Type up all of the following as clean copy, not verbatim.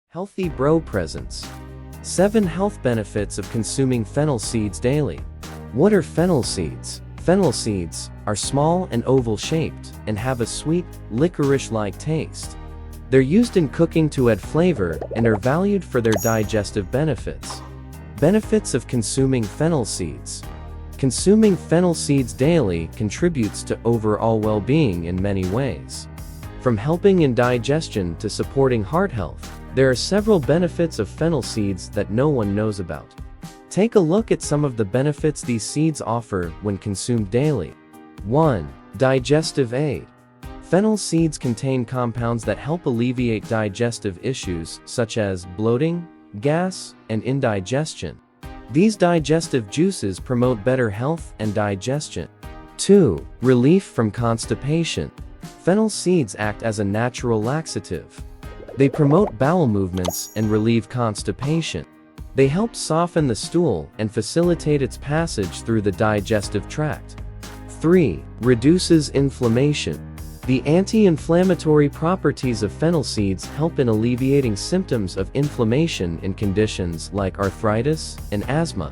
Healthy bro presence. 7 health benefits of consuming fennel seeds daily. What are fennel seeds? Fennel seeds are small and oval-shaped and have a sweet, licorice-like taste. They're used in cooking to add flavor and are valued for their digestive benefits. Benefits of consuming fennel seeds. Consuming fennel seeds daily contributes to overall well-being in many ways. From helping in digestion to supporting heart health, there are several benefits of fennel seeds that no one knows about. Take a look at some of the benefits these seeds offer when consumed daily. 1. Digestive aid. Fennel seeds contain compounds that help alleviate digestive issues such as bloating, gas, and indigestion. These digestive juices promote better health and digestion. 2. Relief from constipation. Fennel seeds act as a natural laxative. They promote bowel movements and relieve constipation. They help soften the stool and facilitate its passage through the digestive tract. 3. Reduces inflammation. The anti-inflammatory properties of fennel seeds help in alleviating symptoms of inflammation in conditions like arthritis and asthma.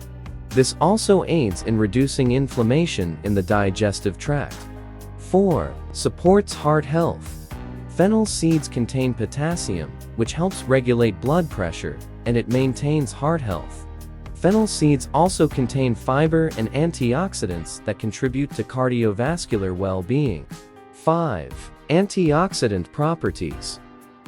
This also aids in reducing inflammation in the digestive tract. 4. Supports heart health. Fennel seeds contain potassium, which helps regulate blood pressure, and it maintains heart health. Fennel seeds also contain fiber and antioxidants that contribute to cardiovascular well-being. 5. Antioxidant properties.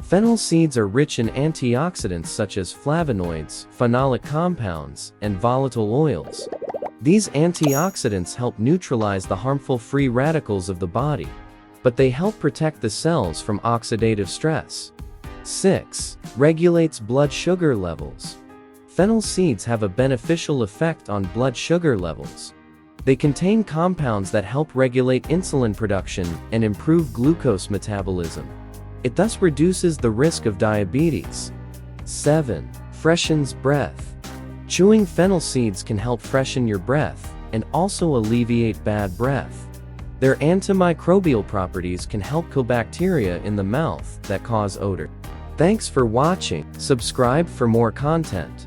Fennel seeds are rich in antioxidants such as flavonoids, phenolic compounds, and volatile oils. These antioxidants help neutralize the harmful free radicals of the body, but they help protect the cells from oxidative stress. 6. Regulates blood sugar levels. Fennel seeds have a beneficial effect on blood sugar levels. They contain compounds that help regulate insulin production and improve glucose metabolism. It thus reduces the risk of diabetes. 7. Freshens breath. Chewing fennel seeds can help freshen your breath and also alleviate bad breath. Their antimicrobial properties can help kill bacteria in the mouth that cause odor. Thanks for watching. Subscribe for more content.